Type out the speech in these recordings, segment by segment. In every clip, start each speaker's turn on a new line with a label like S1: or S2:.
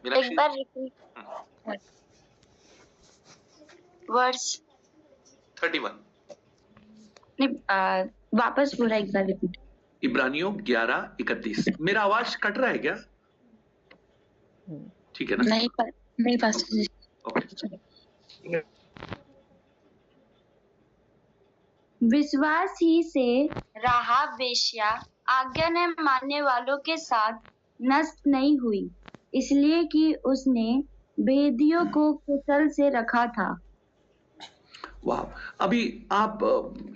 S1: एक बार repeat. Verse
S2: 31
S1: नहीं, वापस पूरा एक बार रिपीट।
S2: इब्रानियों 11:31। मेरा आवाज कट रहा है क्या? ठीक है ना?
S1: नहीं पास्टर जी।
S2: ओके।
S1: विश्वास ही से राहाब वेश्या आज्ञा न मानने वालों के साथ नष्ट नहीं हुई, इसलिए कि उसने भेदियों को कुशल से रखा था।
S2: वाह। अभी आप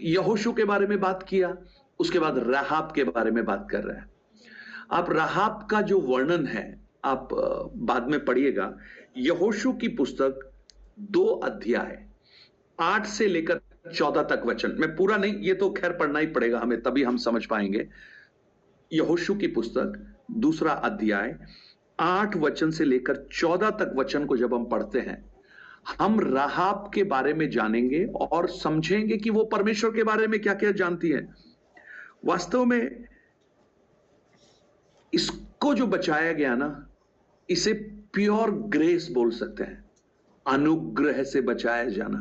S2: यहोशू के बारे में बात किया, उसके बाद राहाब के बारे में बात कर रहे हैं। आप राहाब का जो वर्णन है आप बाद में पढ़िएगा। यहोशू की पुस्तक 2 अध्याय 8 से लेकर 14 तक वचन, मैं पूरा नहीं, ये तो खैर पढ़ना ही पड़ेगा हमें, तभी हम समझ पाएंगे। यहोशू की पुस्तक 2 अध्याय 8 वचन से लेकर 14 तक वचन को जब हम पढ़ते हैं, हम राहाब के बारे में जानेंगे और समझेंगे कि वो परमेश्वर के बारे में क्या क्या जानती है। वास्तव में इसको जो बचाया गया ना, इसे प्योर ग्रेस बोल सकते हैं, अनुग्रह से बचाया जाना।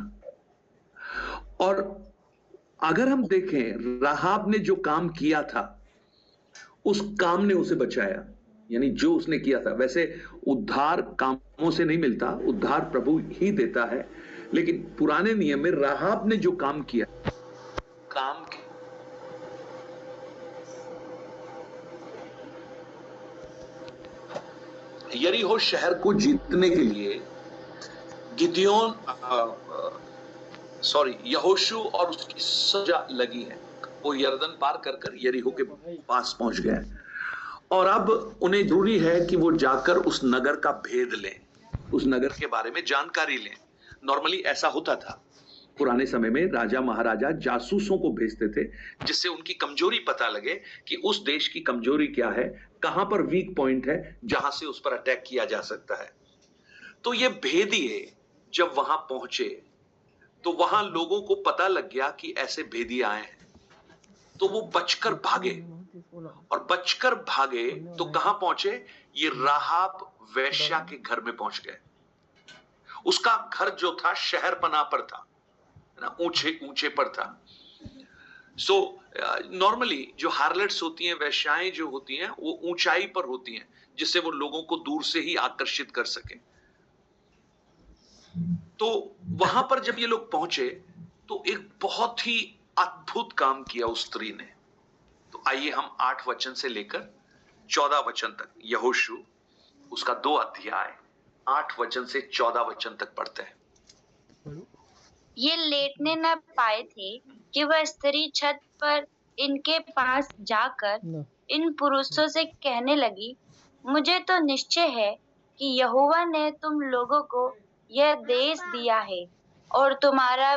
S2: और अगर हम देखें राहाब ने जो काम किया था, उस काम ने उसे बचाया, यानी जो उसने किया था। वैसे उद्धार कामों से नहीं मिलता, उद्धार प्रभु ही देता है, लेकिन पुराने नियम में राहाब ने जो काम किया, काम यरीहो शहर को जीतने के लिए गिदयोन यहोशू और उसकी सजा लगी है। वो यरदन पार कर कर यरीहो के पास पहुंच गए और अब उन्हें जरूरी है कि वो जाकर उस नगर का भेद लें, उस नगर के बारे में जानकारी लें। नॉर्मली ऐसा होता था पुराने समय में, राजा महाराजा जासूसों को भेजते थे जिससे उनकी कमजोरी पता लगे कि उस देश की कमजोरी क्या है, कहां पर वीक पॉइंट है, जहां से उस पर अटैक किया जा सकता है। तो ये भेदिए जब वहां पहुंचे तो वहां लोगों को पता लग गया कि ऐसे भेदिए आए हैं, तो वो बचकर भागे, और बचकर भागे तो कहां पहुंचे? ये राहाब वेश्या के घर में पहुंच गए। उसका घर जो था शहर पनाह पर था ना, ऊंचे ऊंचे पर था। सो नॉर्मली जो हार्लेट्स होती हैं, वेश्याएं जो होती हैं, वो ऊंचाई पर होती हैं जिससे वो लोगों को दूर से ही आकर्षित कर सके। तो वहां पर जब ये लोग पहुंचे तो एक बहुत ही अद्भुत काम किया उस स्त्री ने। तो आइए हम 8 वचन से लेकर 14 वचन तक, यहोशू उसका 2 अध्याय 8 वचन से 14 वचन तक पढ़ते हैं।
S1: ये लेटने न पाए थे कि वह स्त्री छत पर इनके पास जाकर इन पुरुषों से कहने लगी, मुझे तो निश्चय है कि यहोवा ने तुम लोगों को यह देश दिया है और तुम्हारा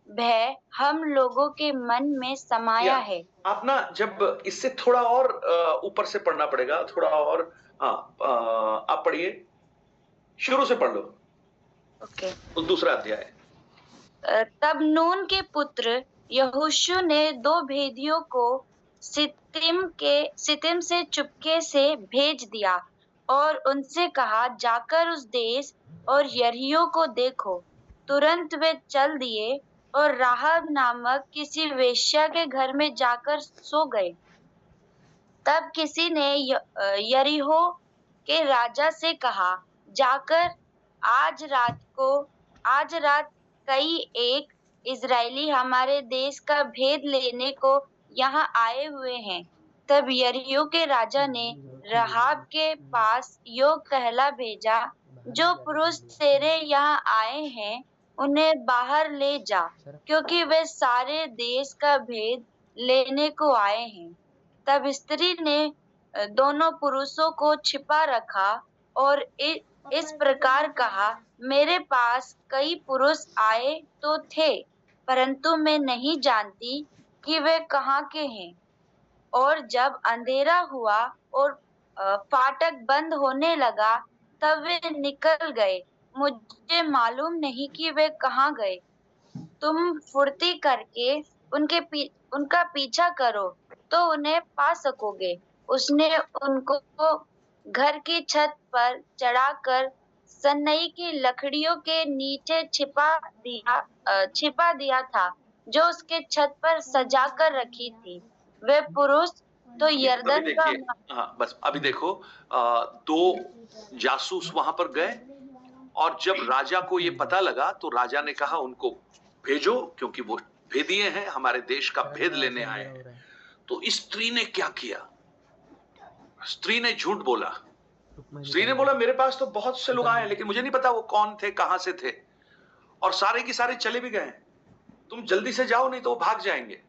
S1: भय हम लोगों के मन में समाया है।
S2: आप ना जब इससे थोड़ा और ऊपर से पढ़ना पड़ेगा, थोड़ा और। आप पढ़िए, शुरू से पढ़ लो।
S1: ओके।
S2: दूसरा अध्याय।
S1: तब नून के पुत्र यहोशू ने 2 भेदियों को सित्तीम से चुपके से भेज दिया और उनसे कहा, जाकर उस देश और यरीहो को देखो। तुरंत वे चल दिए और राहाब नामक किसी वेश्या के घर में जाकर सो गए। तब किसी ने यरीहो के राजा से कहा, जाकर आज रात कई एक इजरायली हमारे देश का भेद लेने को यहाँ आए हुए हैं। तब यरीहो के राजा ने राहाब के पास यो कहला भेजा, जो पुरुष तेरे यहाँ आए हैं उन्हें बाहर ले जा, क्योंकि वे सारे देश का भेद लेने को आए हैं। तब स्त्री ने दोनों पुरुषों को छिपा रखा और इस प्रकार कहा, मेरे पास कई पुरुष आए तो थे, परंतु मैं नहीं जानती कि वे कहाँ के हैं। और जब अंधेरा हुआ और फाटक बंद होने लगा, तब वे निकल गए। मुझे मालूम नहीं कि वे कहाँ गए। तुम फुर्ती करके उनका पीछा करो तो उन्हें पा सकोगे। उसने उनको घर की छत पर चढ़ाकर सनई की लकड़ियों के नीचे छिपा दिया था, जो उसके छत पर सजा कर रखी थी। वे पुरुष तो
S2: अभी
S1: यरदन का
S2: देखिए, हाँ बस अभी देखो, दो जासूस वहां पर गए, और जब राजा को ये पता लगा तो राजा ने कहा उनको भेजो, क्योंकि वो भेदिए हैं, हमारे देश का भेद लेने आए हैं। तो इस स्त्री ने क्या किया? स्त्री ने झूठ बोला। स्त्री ने बोला मेरे पास तो बहुत से लोग आए हैं, लेकिन मुझे नहीं पता वो कौन थे, कहां से थे, और सारे के सारे चले भी गए। तुम जल्दी से जाओ, नहीं तो वो भाग जाएंगे।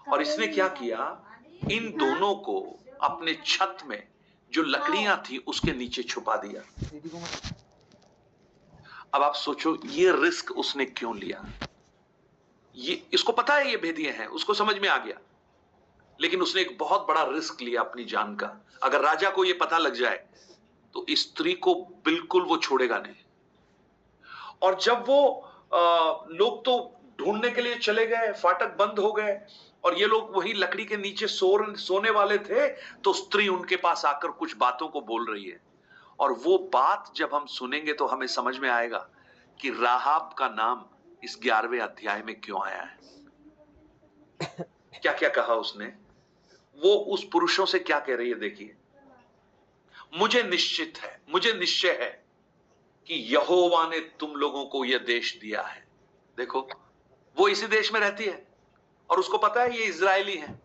S2: और इसने क्या किया? इन दोनों को अपने छत में जो लकड़ियां थी उसके नीचे छुपा दिया। अब आप सोचो ये रिस्क उसने क्यों लिया? ये इसको पता है ये भेदिए हैं, उसको समझ में आ गया, लेकिन उसने एक बहुत बड़ा रिस्क लिया अपनी जान का। अगर राजा को ये पता लग जाए तो इस स्त्री को बिल्कुल वो छोड़ेगा नहीं। और जब वो लोग तो ढूंढने के लिए चले गए, फाटक बंद हो गए, और ये लोग वही लकड़ी के नीचे सोने वाले थे, तो स्त्री उनके पास आकर कुछ बातों को बोल रही है। और वो बात जब हम सुनेंगे तो हमें समझ में आएगा कि राहाब का नाम इस 11वें अध्याय में क्यों आया है। क्या क्या कहा उसने? वो उस पुरुषों से क्या कह रही है, देखिए। मुझे निश्चय है कि यहोवा ने तुम लोगों को यह देश दिया है। देखो, वो इसी देश में रहती है, और उसको पता है ये इजरायली हैं,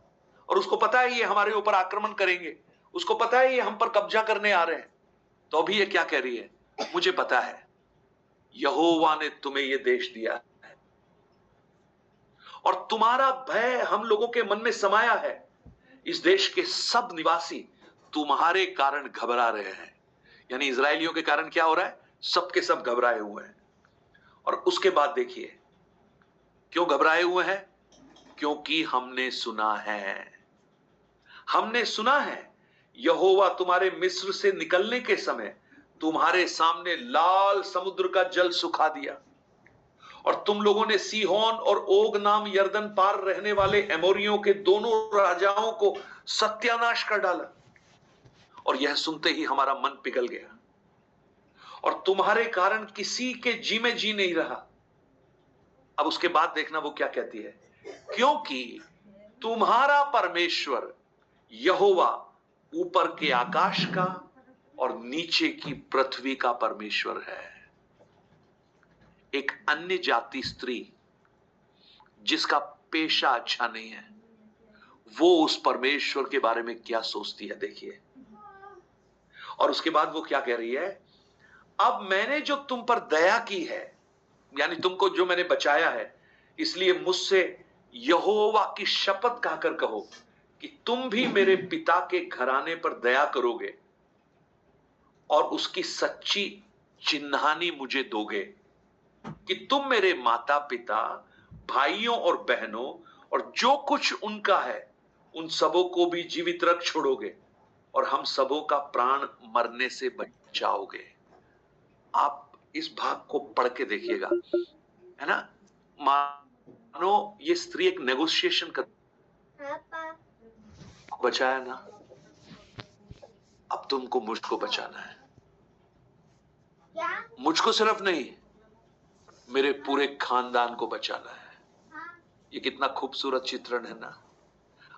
S2: और उसको पता है ये हमारे ऊपर आक्रमण करेंगे, उसको पता है ये हम पर कब्जा करने आ रहे हैं। तो अभी ये क्या कह रही है? मुझे पता है यहोवा ने तुम्हें ये देश दिया है, और तुम्हारा भय हम लोगों के मन में समाया है। इस देश के सब निवासी तुम्हारे कारण घबरा रहे हैं। यानी इजरायलियों के कारण क्या हो रहा है? सबके सब घबराए हुए हैं। और उसके बाद देखिए क्यों घबराए हुए हैं? क्योंकि हमने सुना है यहोवा तुम्हारे मिस्र से निकलने के समय तुम्हारे सामने लाल समुद्र का जल सुखा दिया, और तुम लोगों ने सीहोन और ओग नाम यरदन पार रहने वाले एमोरियों के दोनों राजाओं को सत्यानाश कर डाला। और यह सुनते ही हमारा मन पिघल गया, और तुम्हारे कारण किसी के जी में जी नहीं रहा। अब उसके बाद देखना वो क्या कहती है, क्योंकि तुम्हारा परमेश्वर यहोवा ऊपर के आकाश का और नीचे की पृथ्वी का परमेश्वर है। एक अन्य जाति स्त्री जिसका पेशा अच्छा नहीं है, वो उस परमेश्वर के बारे में क्या सोचती है, देखिए। और उसके बाद वो क्या कह रही है? अब मैंने जो तुम पर दया की है, यानी तुमको जो मैंने बचाया है, इसलिए मुझसे यहोवा की शपथ खाकर कहो कि तुम भी मेरे पिता के घराने पर दया करोगे और उसकी सच्ची चिन्हानी मुझे दोगे कि तुम मेरे माता पिता, भाइयों और बहनों और जो कुछ उनका है उन सबों को भी जीवित रख छोड़ोगे, और हम सबों का प्राण मरने से बचाओगे। आप इस भाग को पढ़ के देखिएगा, है ना। मानो ये स्त्री एक नेगोशिएशन कर, बचाया ना, अब तुमको मुझको बचाना है। मुझको सिर्फ नहीं, मेरे पूरे खानदान को बचाना है। ये कितना खूबसूरत चित्रण है ना।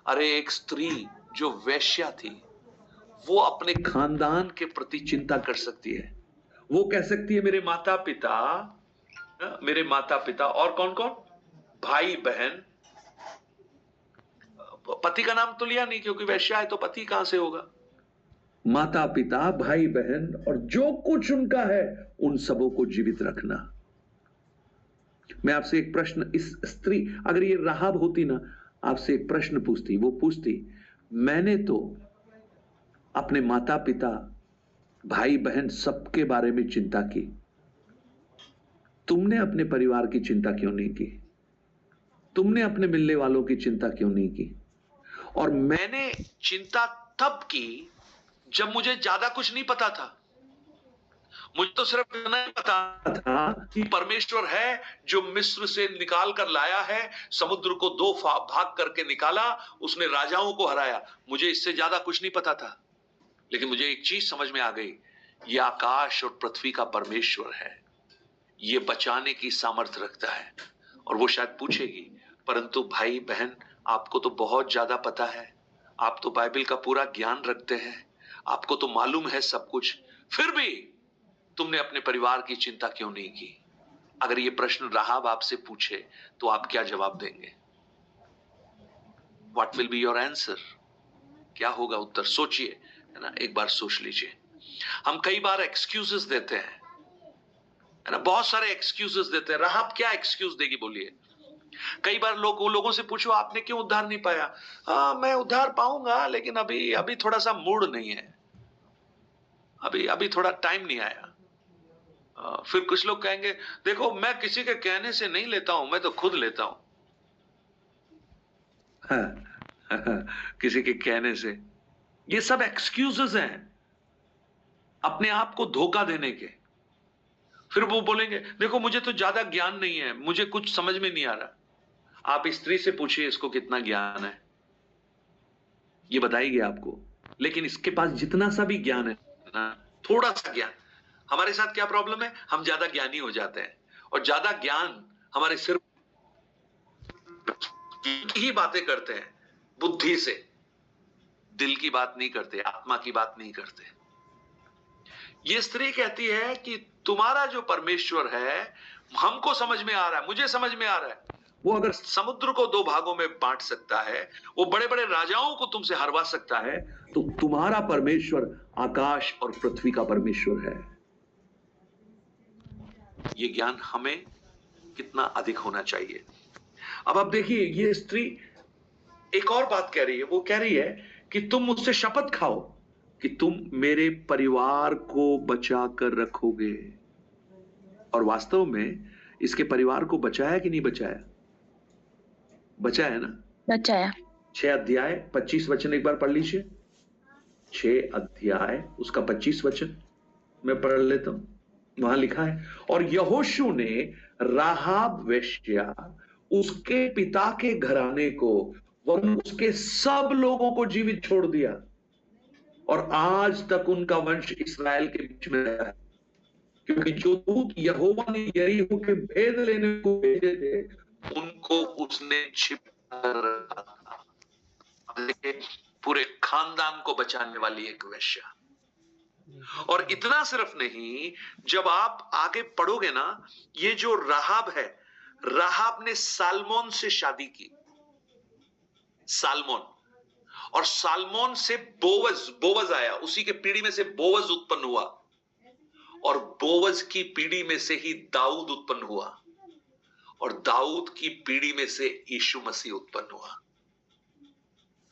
S2: अरे एक स्त्री जो वेश्या थी, वो अपने खानदान के प्रति चिंता कर सकती है। वो कह सकती है मेरे माता पिता और कौन कौन, भाई बहन। पति का नाम तो लिया नहीं, क्योंकि वैश्या है तो पति कहां से होगा। माता पिता, भाई बहन और जो कुछ उनका है उन सबों को जीवित रखना। मैं आपसे एक प्रश्न, इस स्त्री अगर ये राहाब होती ना, आपसे एक प्रश्न पूछती। वो पूछती, मैंने तो अपने माता पिता, भाई बहन सबके बारे में चिंता की, तुमने अपने परिवार की चिंता क्यों नहीं की? तुमने अपने मिलने वालों की चिंता क्यों नहीं की? और मैंने चिंता तब की जब मुझे ज्यादा कुछ नहीं पता था। मुझे तो सिर्फ इतना ही पता था कि परमेश्वर है जो मिस्र से निकाल कर लाया है, समुद्र को दो भाग करके निकाला, उसने राजाओं को हराया। मुझे इससे ज्यादा कुछ नहीं पता था। लेकिन मुझे एक चीज समझ में आ गई, ये आकाश और पृथ्वी का परमेश्वर है, ये बचाने की सामर्थ्य रखता है। और वो शायद पूछेगी, परंतु भाई बहन, आपको तो बहुत ज्यादा पता है, आप तो बाइबल का पूरा ज्ञान रखते हैं, आपको तो मालूम है सब कुछ, फिर भी तुमने अपने परिवार की चिंता क्यों नहीं की? अगर ये प्रश्न राहाब आपसे पूछे तो आप क्या जवाब देंगे? What will be your answer? क्या होगा उत्तर? सोचिए, है ना, एक बार सोच लीजिए। हम कई बार एक्सक्यूजेस देते हैं, है ना, बहुत सारे एक्सक्यूजेस देते हैं। राहाब क्या एक्सक्यूज देगी बोलिए? कई बार लोगों से पूछो, आपने क्यों उद्धार नहीं पाया? मैं उद्धार पाऊंगा, लेकिन अभी अभी थोड़ा सा मूड नहीं है, अभी अभी थोड़ा टाइम नहीं आया। फिर कुछ लोग कहेंगे, देखो मैं किसी के कहने से नहीं लेता हूं, मैं तो खुद लेता हूं। किसी के कहने से। ये सब एक्सक्यूजेस हैं अपने आप को धोखा देने के। फिर वो बोलेंगे, देखो मुझे तो ज्यादा ज्ञान नहीं है, मुझे कुछ समझ में नहीं आ रहा। आप स्त्री से पूछिए इसको कितना ज्ञान है, ये बताएगी आपको। लेकिन इसके पास जितना सा भी ज्ञान है ना, थोड़ा सा ज्ञान। हमारे साथ क्या प्रॉब्लम है? हम ज्यादा ज्ञानी हो जाते हैं, और ज्यादा ज्ञान हमारे सिर की ही बातें करते हैं, बुद्धि से, दिल की बात नहीं करते, आत्मा की बात नहीं करते। ये स्त्री कहती है कि तुम्हारा जो परमेश्वर है, हमको समझ में आ रहा है, मुझे समझ में आ रहा है, वो अगर समुद्र को दो भागों में बांट सकता है, वो बड़े बड़े राजाओं को तुमसे हरवा सकता है, तो तुम्हारा परमेश्वर आकाश और पृथ्वी का परमेश्वर है। ये ज्ञान हमें कितना अधिक होना चाहिए। अब आप देखिए, ये स्त्री एक और बात कह रही है। वो कह रही है कि तुम मुझसे शपथ खाओ कि तुम मेरे परिवार को बचा कर रखोगे। और वास्तव में इसके परिवार को बचाया कि नहीं बचाया? बचाया ना?
S3: बचाया।
S2: 6 अध्याय 25 वचन एक बार पढ़ लीजिए। 6 अध्याय उसका 25 वचन मैं पढ़ लेता हूं। वहां लिखा है, और यहोशू ने राहाब वेश्या, उसके पिता के घराने को वरन उसके सब लोगों को जीवित छोड़ दिया, और आज तक उनका वंश इस्राएल के बीच में रहा है, क्योंकि जो दूत यहोवा ने यरीहो के भेद लेने को भेजे थे, उनको उसने छिपा कर रखा था। अब देखिए, पूरे खानदान को बचाने वाली एक वेश्या। और इतना सिर्फ नहीं, जब आप आगे पढ़ोगे ना, ये जो राहाब है, राहाब ने सालमोन से शादी की। सालमोन, और सालमोन से बोवज आया, उसी के पीढ़ी में से बोवज उत्पन्न हुआ, और बोवज की पीढ़ी में से ही दाऊद उत्पन्न हुआ, और दाऊद की पीढ़ी में से यीशु मसीह उत्पन्न हुआ।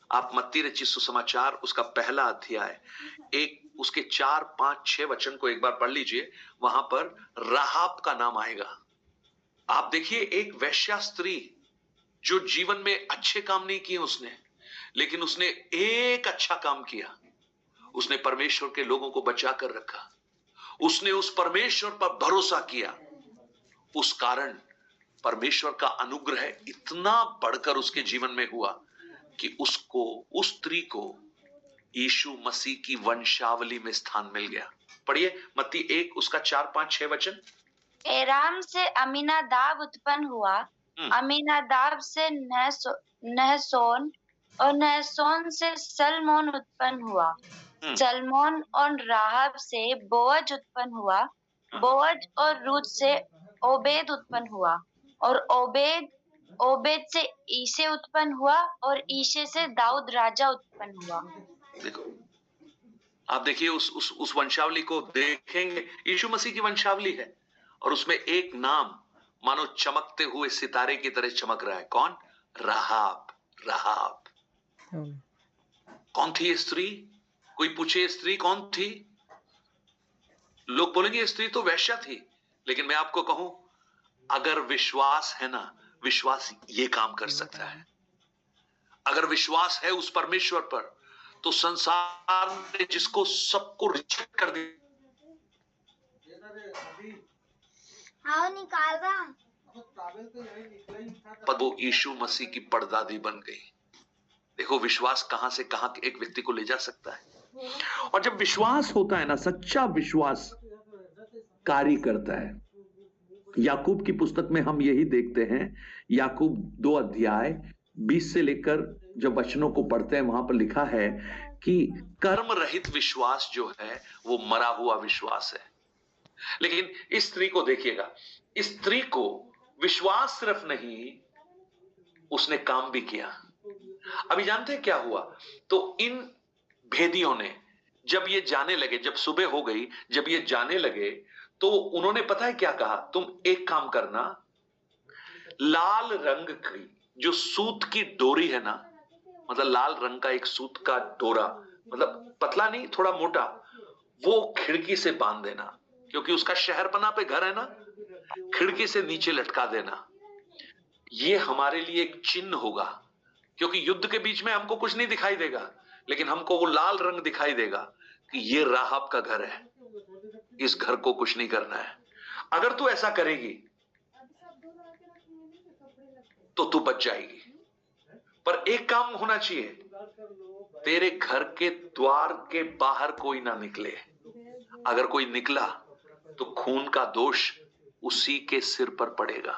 S2: आप मत्ती रचित सुसमाचार उसका पहला अध्याय एक उसके 4, 5, 6 वचन को एक बार पढ़ लीजिए। वहां पर राहाब का नाम आएगा। आप देखिए, एक वैश्या स्त्री जो जीवन में अच्छे काम नहीं किए उसने, लेकिन उसने एक अच्छा काम किया, उसने परमेश्वर के लोगों को बचा कर रखा, उसने उस परमेश्वर पर भरोसा किया। उस कारण परमेश्वर का अनुग्रह इतना बढ़कर उसके जीवन में हुआ कि उसको, उस स्त्री को यीशु मसीह की वंशावली में स्थान मिल गया। पढ़िए मत्ती 1 उसका 4, 5, 6 वचन।
S1: एराम से अमीनादाब उत्पन्न हुआ, अमीनादाब से नहसोन, और नहसोन से सलमोन उत्पन्न हुआ। सलमोन और राहाब से बोअज उत्पन्न हुआ, बोअज और रूत से ओबेद उत्पन्न हुआ, और ओबेद से ईशे उत्पन्न हुआ, और ईशे से दाऊद राजा उत्पन्न हुआ।
S2: देखो, आप देखिए उस वंशावली को देखेंगे, यीशु मसीह की वंशावली है, और उसमें एक नाम मानो चमकते हुए सितारे की तरह चमक रहा है। कौन? राहाब। राहाब कौन थी ये स्त्री? कोई पूछे ये स्त्री कौन थी? लोग बोलेंगे ये स्त्री तो वैश्या थी, लेकिन मैं आपको कहूं, अगर विश्वास है ना, विश्वास ये काम कर सकता है। अगर विश्वास है उस परमेश्वर पर, तो संसार ने जिसको सबको रिजेक्ट कर दिया,
S3: निकाल रहा,
S2: पर वो यीशु मसीह की परदादी बन गई। देखो विश्वास कहां से कहां एक व्यक्ति को ले जा सकता है। और जब विश्वास होता है ना, सच्चा विश्वास कार्य करता है। याकूब की पुस्तक में हम यही देखते हैं। याकूब 2 अध्याय 20 से लेकर जब वचनों को पढ़ते हैं, वहां पर लिखा है कि कर्म रहित विश्वास जो है वो मरा हुआ विश्वास है। लेकिन इस स्त्री को देखिएगा, इस स्त्री को विश्वास सिर्फ नहीं, उसने काम भी किया। अभी जानते हैं क्या हुआ? तो इन भेदियों ने जब ये जाने लगे, जब सुबह हो गई, जब ये जाने लगे, तो उन्होंने पता है क्या कहा? तुम एक काम करना, लाल रंग की जो सूत की डोरी है ना, मतलब लाल रंग का एक सूत का डोरा, मतलब पतला नहीं, थोड़ा मोटा, वो खिड़की से बांध देना, क्योंकि उसका शहरपना पे घर है ना, खिड़की से नीचे लटका देना। ये हमारे लिए एक चिन्ह होगा, क्योंकि युद्ध के बीच में हमको कुछ नहीं दिखाई देगा, लेकिन हमको वो लाल रंग दिखाई देगा कि ये राहाब का घर है, इस घर को कुछ नहीं करना है। अगर तू ऐसा करेगी तो तू बच जाएगी। पर एक काम होना चाहिए, तेरे घर के द्वार के बाहर कोई ना निकले। अगर कोई निकला तो खून का दोष उसी के सिर पर पड़ेगा।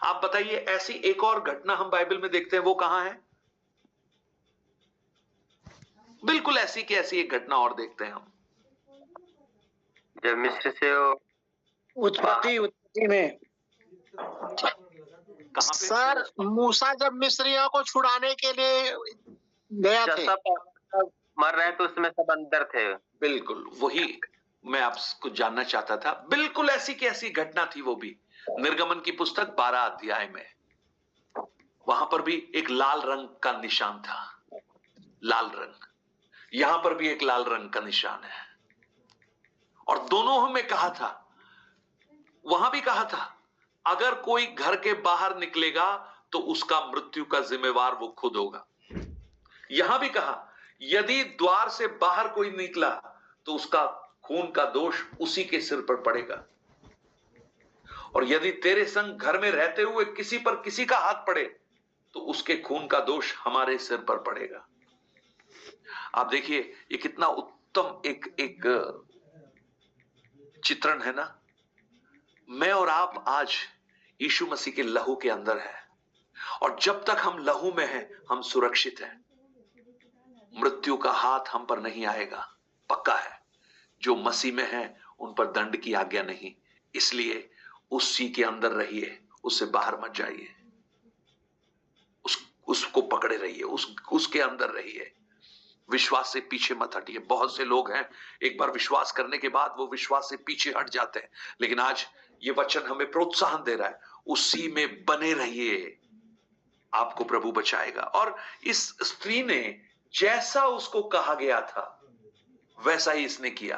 S2: आप बताइए, ऐसी एक और घटना हम बाइबल में देखते हैं, वो कहां है? बिल्कुल ऐसी की ऐसी एक घटना और देखते हैं हम,
S3: जब मिस्र से
S4: उत्पत्ति में
S2: कहां पे?
S4: सर, मूसा जब मिस्रियों को छुड़ाने के लिए गया थे,
S3: सब मर रहे तो उसमें सब अंदर थे।
S2: बिल्कुल वही मैं आपको जानना चाहता था। बिल्कुल ऐसी की ऐसी घटना थी, वो भी निर्गमन की पुस्तक 12 अध्याय में। वहां पर भी एक लाल रंग का निशान था, लाल रंग। यहां पर भी एक लाल रंग का निशान है। और दोनों में कहा था, वहां भी कहा था, अगर कोई घर के बाहर निकलेगा तो उसका मृत्यु का जिम्मेवार वो खुद होगा। यहां भी कहा, यदि द्वार से बाहर कोई निकला तो उसका खून का दोष उसी के सिर पर पड़ेगा। और यदि तेरे संग घर में रहते हुए किसी पर किसी का हाथ पड़े तो उसके खून का दोष हमारे सिर पर पड़ेगा। आप देखिए, ये कितना उत्तम एक चित्रण है ना। मैं और आप आज यीशु मसीह के लहू के अंदर है, और जब तक हम लहू में हैं हम सुरक्षित हैं। मृत्यु का हाथ हम पर नहीं आएगा, पक्का है। जो मसीह में है उन पर दंड की आज्ञा नहीं। इसलिए उसी के अंदर रहिए, उससे बाहर मत जाइए, उसको पकड़े रहिए, उसके अंदर रहिए। विश्वास से पीछे मत हटिए। बहुत से लोग हैं, एक बार विश्वास करने के बाद वो विश्वास से पीछे हट जाते हैं। लेकिन आज ये वचन हमें प्रोत्साहन दे रहा है, उसी में बने रहिए, आपको प्रभु बचाएगा। और इस स्त्री ने जैसा उसको कहा गया था वैसा ही इसने किया।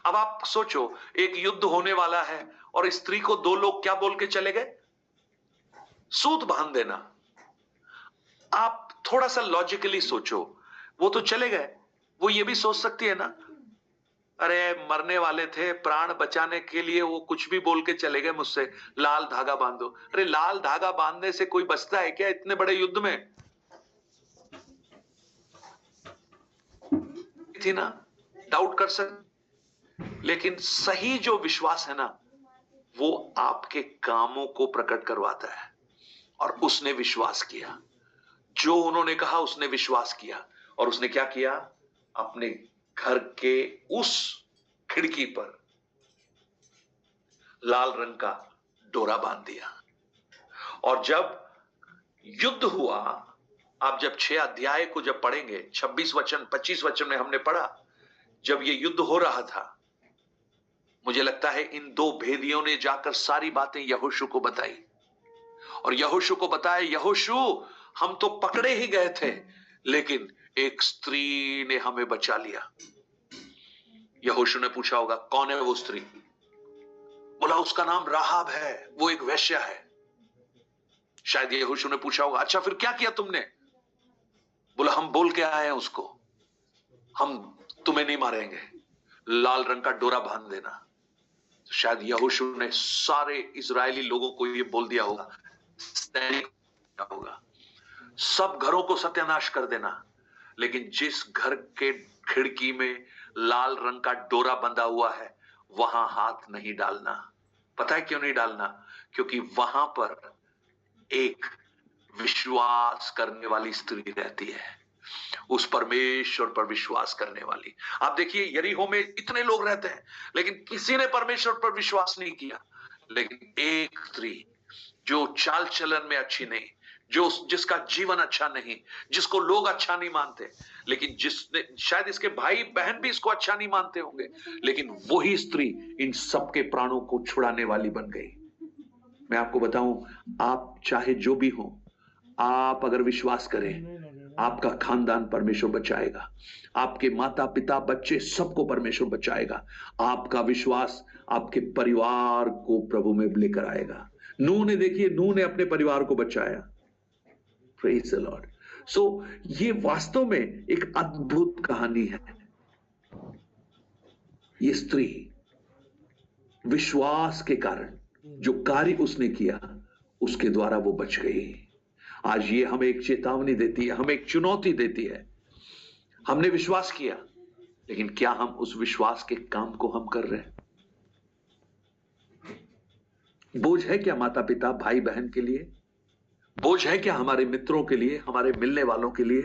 S2: अब आप सोचो, एक युद्ध होने वाला है और स्त्री को 2 लोग क्या बोल के चले गए? सूत बांध देना। आप थोड़ा सा लॉजिकली सोचो, वो तो चले गए, वो ये भी सोच सकती है ना, अरे मरने वाले थे, प्राण बचाने के लिए वो कुछ भी बोल के चले गए मुझसे, लाल धागा बांधो। अरे लाल धागा बांधने से कोई बचता है क्या इतने बड़े युद्ध में? थी ना, डाउट कर सकते। लेकिन सही जो विश्वास है ना, वो आपके कामों को प्रकट करवाता है। और उसने विश्वास किया, जो उन्होंने कहा उसने विश्वास किया। और उसने क्या किया? अपने घर के उस खिड़की पर लाल रंग का डोरा बांध दिया। और जब युद्ध हुआ, आप जब 6 अध्याय को जब पढ़ेंगे, 26 वचन 25 वचन में हमने पढ़ा, जब ये युद्ध हो रहा था, मुझे लगता है इन 2 भेदियों ने जाकर सारी बातें यहोशू को बताई। और यहोशू को बताया, यहोशू हम तो पकड़े ही गए थे, लेकिन एक स्त्री ने हमें बचा लिया। यहोशू ने पूछा होगा, कौन है वो स्त्री? बोला, उसका नाम राहाब है, वो एक वेश्या है। शायद यहोशू ने पूछा होगा, अच्छा फिर क्या किया तुमने? बोला, हम बोल के आए हैं उसको, हम तुम्हें नहीं मारेंगे, लाल रंग का डोरा बांध देना। तो शायद यहोशू ने सारे इजरायली लोगों को ये बोल दिया होगा, सैनिक होगा, सब घरों को सत्यानाश कर देना। लेकिन जिस घर के खिड़की में लाल रंग का डोरा बंधा हुआ है वहां हाथ नहीं डालना। पता है क्यों नहीं डालना? क्योंकि वहां पर एक विश्वास करने वाली स्त्री रहती है, उस परमेश्वर पर विश्वास करने वाली। आप देखिए यरीहो में इतने लोग रहते हैं लेकिन किसी ने परमेश्वर पर विश्वास नहीं किया, लेकिन एक स्त्री जो चाल चलन में अच्छी नहीं, जिसका जीवन अच्छा नहीं, जिसको लोग अच्छा नहीं मानते, लेकिन जिसने शायद इसके भाई बहन भी इसको अच्छा नहीं मानते होंगे, लेकिन वही स्त्री इन सबके प्राणों को छुड़ाने वाली बन गई। मैं आपको बताऊं, आप चाहे जो भी हो, आप अगर विश्वास करें, आपका खानदान परमेश्वर बचाएगा, आपके माता पिता बच्चे सबको परमेश्वर बचाएगा। आपका विश्वास आपके परिवार को प्रभु में लेकर आएगा। नूह ने, देखिए नूह ने अपने परिवार को बचाया। Praise the Lord. सो ये वास्तव में एक अद्भुत कहानी है। ये स्त्री विश्वास के कारण जो कार्य उसने किया उसके द्वारा वो बच गई। आज ये हमें एक चेतावनी देती है, हमें एक चुनौती देती है। हमने विश्वास किया, लेकिन क्या हम उस विश्वास के काम को हम कर रहे हैं? बोझ है क्या माता पिता भाई बहन के लिए? बोझ है क्या हमारे मित्रों के लिए, हमारे मिलने वालों के लिए?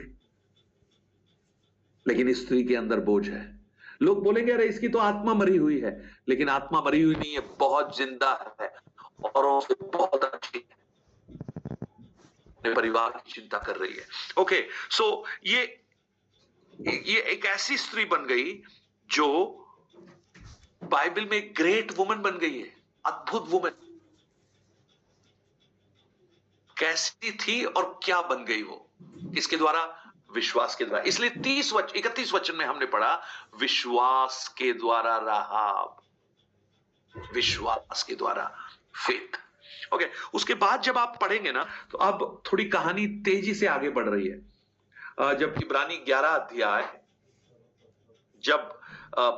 S2: लेकिन इस स्त्री के अंदर बोझ है। लोग बोलेंगे अरे इसकी तो आत्मा मरी हुई है, लेकिन आत्मा मरी हुई नहीं है, बहुत जिंदा है, औरों से बहुत अच्छी है, परिवार की चिंता कर रही है। ओके, सो ये एक ऐसी स्त्री बन गई जो बाइबल में ग्रेट वुमन बन गई है, अद्भुत वुमन। कैसी थी और क्या बन गई वो? इसके द्वारा, विश्वास के द्वारा। इसलिए 31 वचन में हमने पढ़ा, विश्वास के द्वारा राहाब, विश्वास के द्वारा, फेथ। ओके, उसके बाद जब आप पढ़ेंगे ना तो अब थोड़ी कहानी तेजी से आगे बढ़ रही है। जब इब्रानी 11 अध्याय जब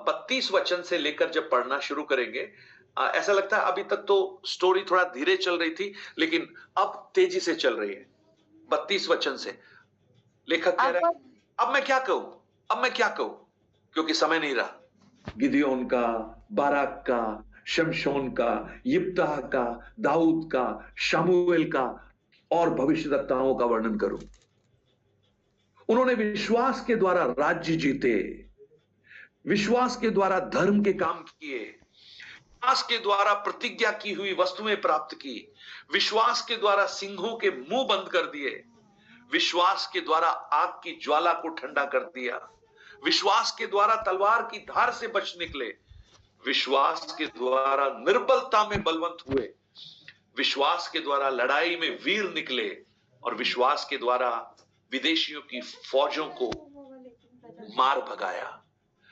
S2: 32 वचन से लेकर जब पढ़ना शुरू करेंगे, ऐसा लगता है अभी तक तो स्टोरी थोड़ा धीरे चल रही थी, लेकिन अब तेजी से चल रही है। 32 वचन से लेखक कह रहा है अब मैं क्या कहूं, क्योंकि समय नहीं रहा। गिदियोन का, बाराक का, शमशोन का, यिप्ताह का, दाऊद का, शमूएल का और भविष्यद्वक्ताओं का वर्णन करूं। उन्होंने विश्वास के द्वारा राज्य जीते, विश्वास के द्वारा धर्म के काम किए, विश्वास के द्वारा प्रतिज्ञा की हुई वस्तुएं प्राप्त की, विश्वास के द्वारा सिंहों के मुंह बंद कर दिए, विश्वास के द्वारा आग की ज्वाला को ठंडा कर दिया, विश्वास के द्वारा तलवार की धार से बच निकले, विश्वास के द्वारा निर्बलता में बलवंत हुए, विश्वास के द्वारा लड़ाई में वीर निकले और विश्वास के द्वारा विदेशियों की फौजों को मार भगाया।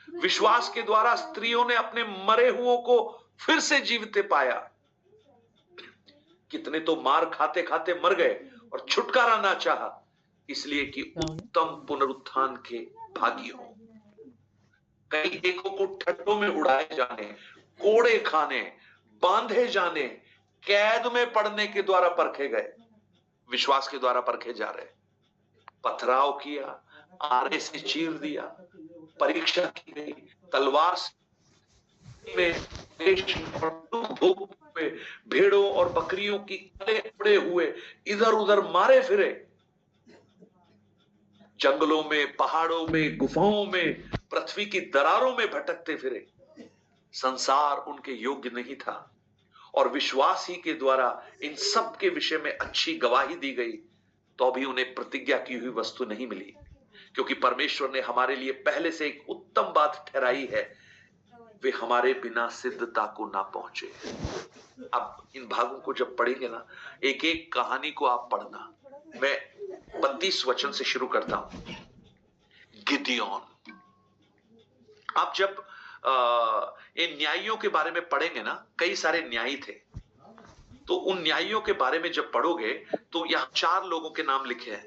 S2: विश्वास के द्वारा स्त्रियों ने अपने मरे हुओं को फिर से जीवित पाया। कितने तो मार खाते खाते मर गए और छुटकारा ना चाहा, इसलिए कि उत्तम पुनरुत्थान के भागी हो। कई एकों को ठट्टों में उड़ाए जाने, कोड़े खाने, बांधे जाने, कैद में पड़ने के द्वारा परखे गए, विश्वास के द्वारा परखे जा रहे। पथराव किया, आरे से चीर दिया, परीक्षा की गई, तलवार में भेड़ों और बकरियों की गले उड़े हुए इधर उधर मारे फिरे, जंगलों में, पहाड़ों में, गुफाओं में, पृथ्वी की दरारों में भटकते फिरे। संसार उनके योग्य नहीं था और विश्वास ही के द्वारा इन सब के विषय में अच्छी गवाही दी गई, तो भी उन्हें प्रतिज्ञा की हुई वस्तु नहीं मिली, क्योंकि परमेश्वर ने हमारे लिए पहले से एक उत्तम बात ठहराई है, वे हमारे बिना सिद्धता को ना पहुंचे। अब इन भागों को जब पढ़ेंगे ना, एक एक कहानी को आप पढ़ना। मैं 32 वचन से शुरू करता हूं। गिदियोन। आप जब इन न्यायियों के बारे में पढ़ेंगे ना, कई सारे न्यायी थे, तो उन न्यायियों के बारे में जब पढ़ोगे तो यहां 4 लोगों के नाम लिखे हैं।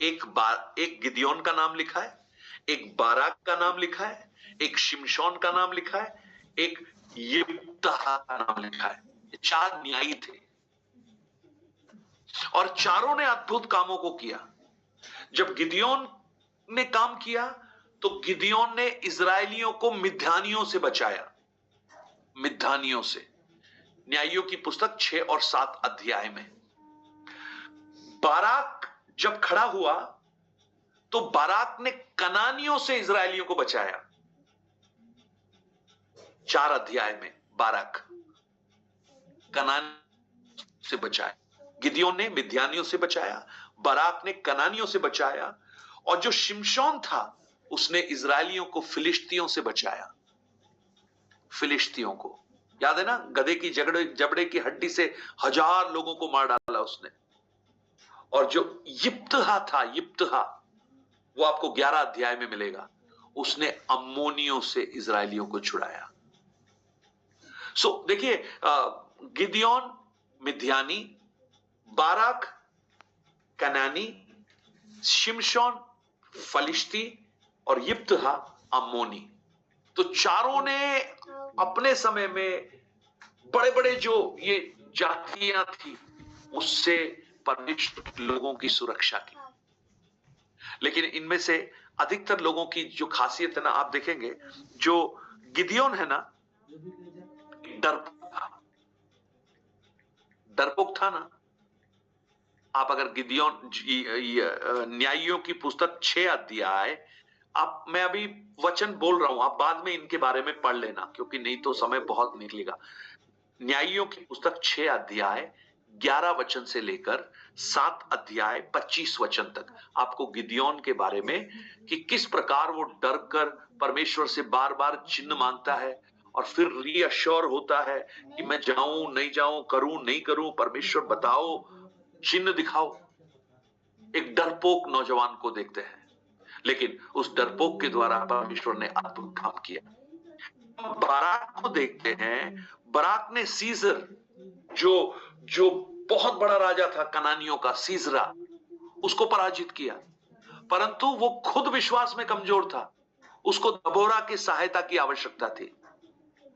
S2: एक गिदियोन का नाम लिखा है, एक बाराक का नाम लिखा है, एक शिमशोन का नाम लिखा है, एक यिप्ताह का नाम लिखा है। 4 न्यायी थे और चारों ने अद्भुत कामों को किया। जब गिदियोन ने काम किया तो गिदियोन ने इजरायलियों को मिद्यानियों से बचाया, मिद्यानियों से। न्यायियों की पुस्तक 6 और 7 अध्याय में बाराक जब खड़ा हुआ तो बाराक ने कनानियों से इजरायलियों को बचाया। 4 अध्याय में बाराक कनान से बचाया, गिदियोन ने मिद्यानियों से बचाया, बाराक ने कनानियों से बचाया, और जो शिमशोन था उसने इजरायलियों को फिलिस्तियों से बचाया। फिलिस्तियों को याद है ना, गधे की जबड़े की हड्डी से 1000 लोगों को मार डाला उसने। और जो यिप्तहा था, यिप्तहा, वो आपको 11 अध्याय में मिलेगा, उसने अम्मोनियों से इजरायलियों को छुड़ाया। सो देखिए, गिदियोन मिद्यानी, बाराक कनानी, शिमशोन फलिश्ती और यिप्तहा अम्मोनी। तो चारों ने अपने समय में बड़े बड़े जो ये जातियां थी उससे परमेश्वर के लोगों की सुरक्षा की। लेकिन इनमें से अधिकतर लोगों की जो खासियत है ना, आप देखेंगे जो गिदियोन है ना, डरपोक था ना। आप अगर गिदियोन न्यायियों की पुस्तक 6 अध्याय, आप, मैं अभी वचन बोल रहा हूं, आप बाद में इनके बारे में पढ़ लेना, क्योंकि नहीं तो समय बहुत निकलेगा। न्यायियों की पुस्तक 6 अध्याय 11 वचन से लेकर 7 अध्याय 25 वचन तक आपको गिदियोन के बारे में, कि किस प्रकार वो डर कर परमेश्वर से बार बार चिन्ह मांगता है और फिर रीअश्योर होता है कि मैं जाऊं नहीं जाऊं, करूं नहीं करूं, परमेश्वर बताओ, चिन्ह दिखाओ। एक डरपोक नौजवान को देखते हैं, लेकिन उस डरपोक के द्वारा परमेश्वर ने अद्भुत काम किया। बाराक को देखते हैं, बाराक ने सीजर, जो बहुत बड़ा राजा था कनानियों का, सीजरा, उसको पराजित किया। परंतु वो खुद विश्वास में कमजोर था, उसको दबोरा की सहायता की आवश्यकता थी,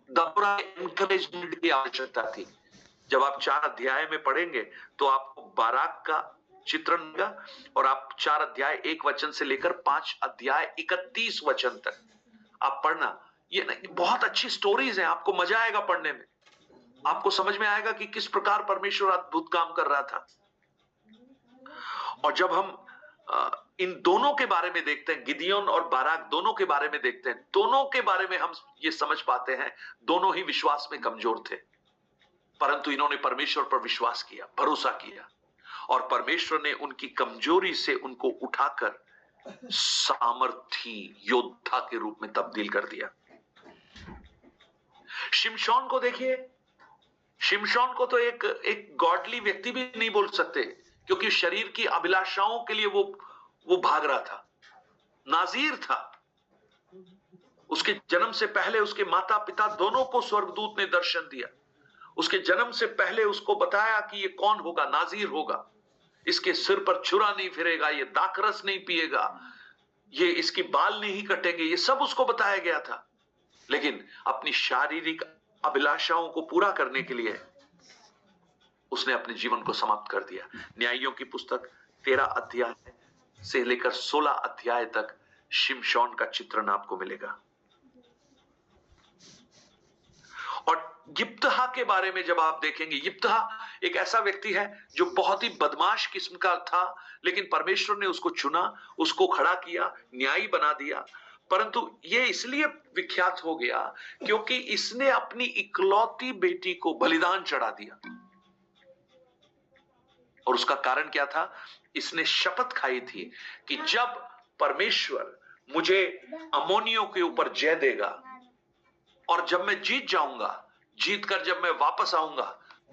S2: दबोरा एनकरेजमेंट की आवश्यकता थी। जब आप 4 अध्याय में पढ़ेंगे तो आपको बाराक का चित्रण मिलेगा, और आप 4 अध्याय 1 वचन से लेकर 5 अध्याय 31 वचन तक आप पढ़ना। ये नहीं, बहुत अच्छी स्टोरीज हैं, आपको मजा आएगा पढ़ने में, आपको समझ में आएगा कि किस प्रकार परमेश्वर अद्भुत काम कर रहा था। और जब हम इन दोनों के बारे में देखते हैं, गिदियोन और बाराक दोनों के बारे में देखते हैं, दोनों के बारे में हम ये समझ पाते हैं, दोनों ही विश्वास में कमजोर थे, परंतु इन्होंने परमेश्वर पर विश्वास किया, भरोसा किया, और परमेश्वर ने उनकी कमजोरी से उनको उठाकर सामर्थी योद्धा के रूप में तब्दील कर दिया। शिमशोन को देखिए, शिमशोन को तो एक गॉडली व्यक्ति भी नहीं बोल सकते, क्योंकि शरीर की अभिलाषाओं के लिए वो भाग रहा था, नाजीर था। उसके जन्म से पहले उसके माता पिता दोनों को स्वर्गदूत ने दर्शन दिया। उसके जन्म से पहले उसको बताया कि ये कौन होगा, नाजीर होगा, इसके सिर पर छुरा नहीं फिरेगा, ये दाखरस नहीं पिएगा, ये इसकी बाल नहीं कटेंगे, ये सब उसको बताया गया था। लेकिन अपनी शारीरिक अभिलाषाओं को पूरा करने के लिए उसने अपने जीवन को समाप्त कर दिया। न्यायियों की पुस्तक 13 अध्याय से लेकर 16 अध्याय तक शिमशोन का चित्रण आपको मिलेगा। और यिप्तहा के बारे में जब आप देखेंगे, यिप्तहा एक ऐसा व्यक्ति है जो बहुत ही बदमाश किस्म का था, लेकिन परमेश्वर ने उसको चुना, उसको खड़ा किया, न्यायी बना दिया। परंतु ये इसलिए विख्यात हो गया क्योंकि इसने अपनी इकलौती बेटी को बलिदान चढ़ा दिया। और उसका कारण क्या था? इसने शपथ खाई थी कि जब परमेश्वर मुझे अम्मोनियों के ऊपर जय देगा और जब मैं जीत जाऊंगा, जीत कर जब मैं वापस आऊंगा,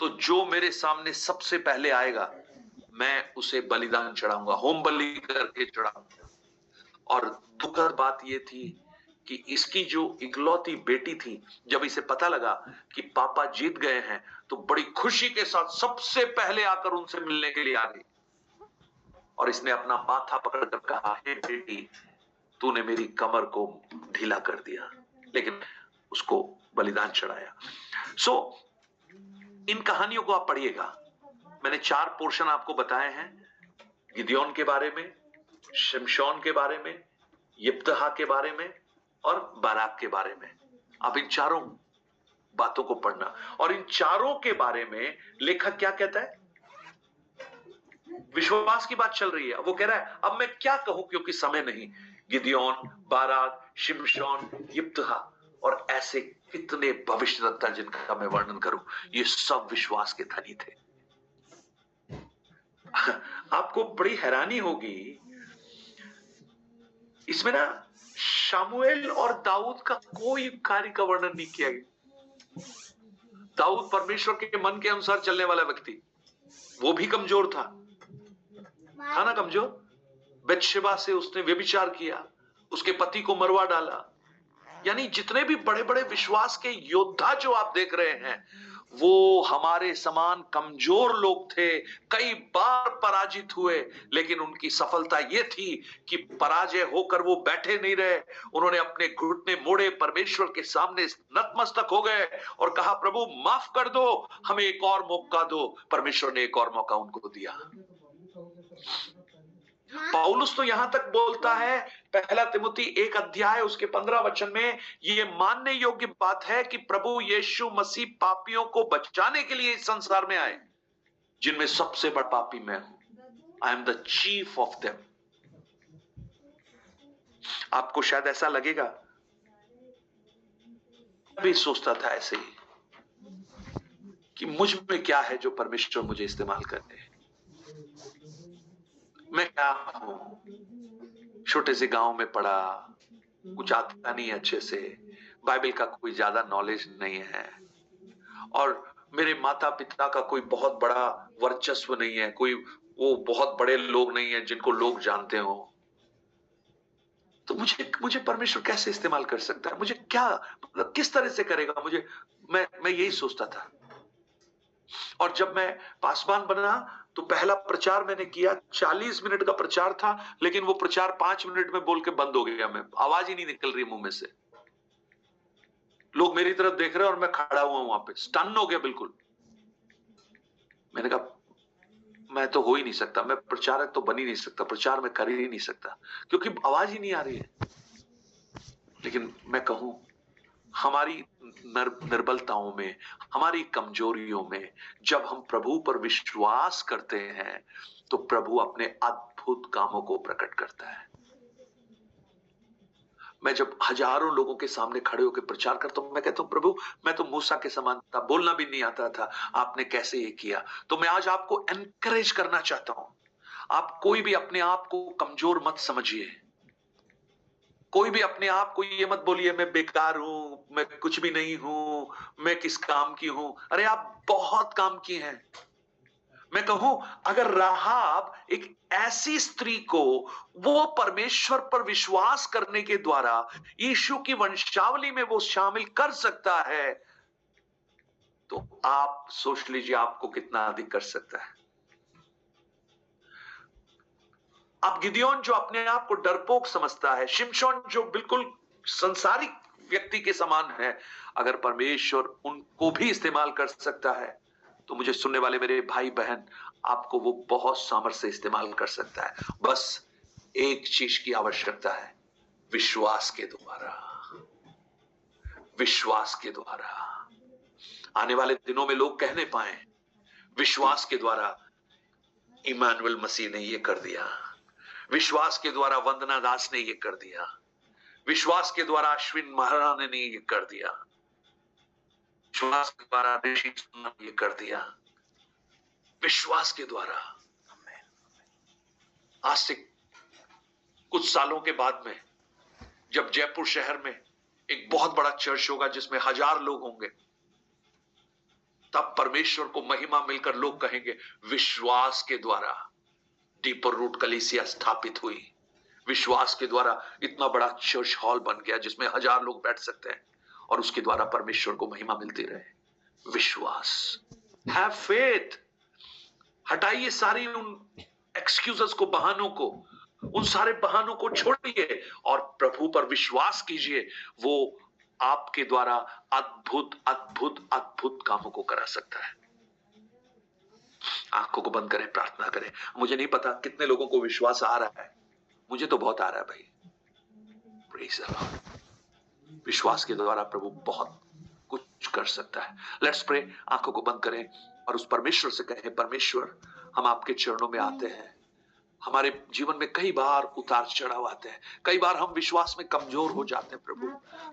S2: तो जो मेरे सामने सबसे पहले आएगा मैं उसे बलिदान चढ़ाऊंगा, होम बलि करके चढ़ाऊंगा। और दुखद बात यह थी कि इसकी जो इकलौती बेटी थी, जब इसे पता लगा कि पापा जीत गए हैं, तो बड़ी खुशी के साथ सबसे पहले आकर उनसे मिलने के लिए आ गई। और इसने अपना माथा पकड़कर कहा, हे बेटी, तूने मेरी कमर को ढीला कर दिया, लेकिन उसको बलिदान चढ़ाया। इन कहानियों को आप पढ़िएगा। मैंने 4 पोर्शन आपको बताए हैं, गिदियोन के बारे में, शिमशोन के बारे में, यिप्तहा के बारे में और बाराक के बारे में। आप इन चारों बातों को पढ़ना, और इन चारों के बारे में लेखक क्या कहता है? विश्वास की बात चल रही है। वो कह रहा है अब मैं क्या कहूं क्योंकि समय नहीं। गिदियोन, बाराक, शिमशोन, यिप्तहा और ऐसे कितने भविष्यद्वक्ता जिनका मैं वर्णन करूं, ये सब विश्वास के धनी थे। आपको बड़ी हैरानी होगी इसमें ना, शामुएल और दाऊद का कोई कार्य का वर्णन नहीं किया गया। दाऊद परमेश्वर के मन के अनुसार चलने वाला व्यक्ति, वो भी कमजोर था ना कमजोर। बेतशेबा से उसने व्यभिचार किया, उसके पति को मरवा डाला। यानी जितने भी बड़े बड़े विश्वास के योद्धा जो आप देख रहे हैं, वो हमारे समान कमजोर लोग थे, कई बार पराजित हुए, लेकिन उनकी सफलता ये थी कि पराजय होकर वो बैठे नहीं रहे। उन्होंने अपने घुटने मोड़े, परमेश्वर के सामने नतमस्तक हो गए और कहा प्रभु माफ कर दो, हमें एक और मौका दो। परमेश्वर ने एक और मौका उनको दिया। पौलुस तो यहां तक बोलता है, पहला तिमुथी 1 अध्याय उसके 15 वचन में, ये मानने योग्य बात है कि प्रभु यीशु मसीह पापियों को बचाने के लिए इस संसार में आए, जिनमें सबसे बड़ा पापी मैं हूं। I am the chief of them. आपको शायद ऐसा लगेगा, मैं भी सोचता था ऐसे ही कि मुझ में क्या है जो परमेश्वर मुझे इस्तेमाल करते हैं। मैं क्या हूं? छोटे से गांव में पढ़ा, कुछ आता नहीं अच्छे से, बाइबल का कोई ज्यादा नॉलेज नहीं है, और मेरे माता पिता का कोई बहुत बड़ा वर्चस्व नहीं है, कोई वो बहुत बड़े लोग नहीं है जिनको लोग जानते हो। तो मुझे परमेश्वर कैसे इस्तेमाल कर सकता है? मुझे क्या मतलब किस तरह से करेगा मुझे? मैं यही सोचता था। और जब मैं पासवान बना तो पहला प्रचार मैंने किया, 40 मिनट का प्रचार था, लेकिन वो प्रचार 5 मिनट में बोल के बंद हो गया। मैं आवाज ही नहीं निकल रही मुंह में से। लोग मेरी तरफ देख रहे हैं और मैं खड़ा हुआ वहां पे, स्टन हो गया बिल्कुल। मैंने कहा मैं तो हो ही नहीं सकता, मैं प्रचारक तो बन ही नहीं सकता, प्रचार में कर ही नहीं सकता, क्योंकि आवाज ही नहीं आ रही है। लेकिन मैं कहूं, हमारी निर्बलताओं में, हमारी कमजोरियों में जब हम प्रभु पर विश्वास करते हैं तो प्रभु अपने अद्भुत कामों को प्रकट करता है। मैं जब हजारों लोगों के सामने खड़े होकर प्रचार करता हूं, मैं कहता हूं प्रभु मैं तो मूसा के समान था, बोलना भी नहीं आता था, आपने कैसे ये किया। तो मैं आज आपको एनकरेज करना चाहता हूं, आप कोई भी अपने आप को कमजोर मत समझिए। कोई भी अपने आप को ये मत बोलिए मैं बेकार हूं, मैं कुछ भी नहीं हूं, मैं किस काम की हूं। अरे आप बहुत काम की हैं। मैं कहूं, अगर राहाब एक ऐसी स्त्री को वो परमेश्वर पर विश्वास करने के द्वारा यीशु की वंशावली में वो शामिल कर सकता है, तो आप सोच लीजिए आपको कितना अधिक कर सकता है। अब गिदियोन जो अपने आप को डरपोक समझता है, शिमशोन जो बिल्कुल संसारिक व्यक्ति के समान है, अगर परमेश्वर उनको भी इस्तेमाल कर सकता है, तो मुझे सुनने वाले मेरे भाई बहन, आपको वो बहुत सामर्थ्य से इस्तेमाल कर सकता है। बस एक चीज की आवश्यकता है, विश्वास के द्वारा। विश्वास के द्वारा आने वाले दिनों में लोग कहने पाए, विश्वास के द्वारा इमानुएल मसीह ने ये कर दिया, विश्वास के द्वारा वंदना दास ने ये कर दिया, विश्वास के द्वारा अश्विन महाराणा ने ये कर दिया, विश्वास के द्वारा ऋषि ने ये कर दिया। विश्वास के द्वारा। आज से कुछ सालों के बाद में जब जयपुर शहर में एक बहुत बड़ा चर्च होगा जिसमें 1000 लोग होंगे, तब परमेश्वर को महिमा मिलकर लोग कहेंगे विश्वास के द्वारा डीपर रूट कलीसिया स्थापित हुई, विश्वास के द्वारा इतना बड़ा चर्च हॉल बन गया जिसमें 1000 लोग बैठ सकते हैं, और उसके द्वारा परमेश्वर को महिमा मिलती रहे। विश्वास, हैव फेथ। हटाइए सारी उन एक्सक्यूजेस को, बहानों को, उन सारे बहानों को छोड़िए और प्रभु पर विश्वास कीजिए। वो आपके द्वारा अद्भुत अद्भुत अद्भुत कामों को करा सकता है। आंखों को बंद करें, प्रार्थना करें। मुझे नहीं पता कितने लोगों को विश्वास आ रहा है, मुझे तो बहुत आ रहा है भाई। Praise the Lord. विश्वास के द्वारा प्रभु बहुत कुछ कर सकता है। Let's pray. आंखों को बंद करें और उस परमेश्वर से कहें, परमेश्वर हम आपके चरणों में आते हैं। हमारे जीवन में कई बार उतार चढ़ाव आते हैं, कई बार हम विश्वास में कमजोर हो जाते हैं प्रभु।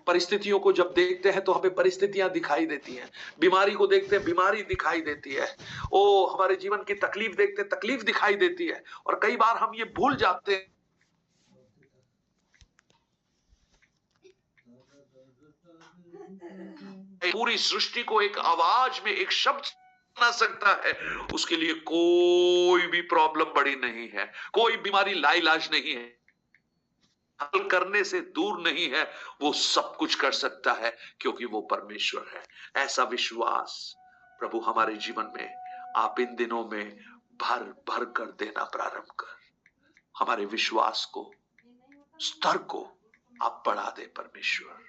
S2: परिस्थितियों को जब देखते हैं तो हमें परिस्थितियां दिखाई देती हैं, बीमारी को देखते हैं बीमारी दिखाई देती है, ओ हमारे जीवन की तकलीफ देखते हैं तकलीफ दिखाई देती है। और कई बार हम ये भूल जाते हैं पूरी सृष्टि को एक आवाज में एक शब्द बना सकता है, उसके लिए कोई भी प्रॉब्लम बड़ी नहीं है, कोई बीमारी लाइलाज नहीं है, हल करने से दूर नहीं है। वो सब कुछ कर सकता है क्योंकि वो परमेश्वर है। ऐसा विश्वास प्रभु हमारे जीवन में आप इन दिनों में भर भर कर देना प्रारंभ कर। हमारे विश्वास को, स्तर को आप बढ़ा दे परमेश्वर।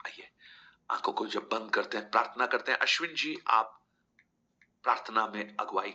S2: आइए आंखों को जब बंद करते हैं प्रार्थना करते हैं। अश्विन जी आप प्रार्थना में अगुवाई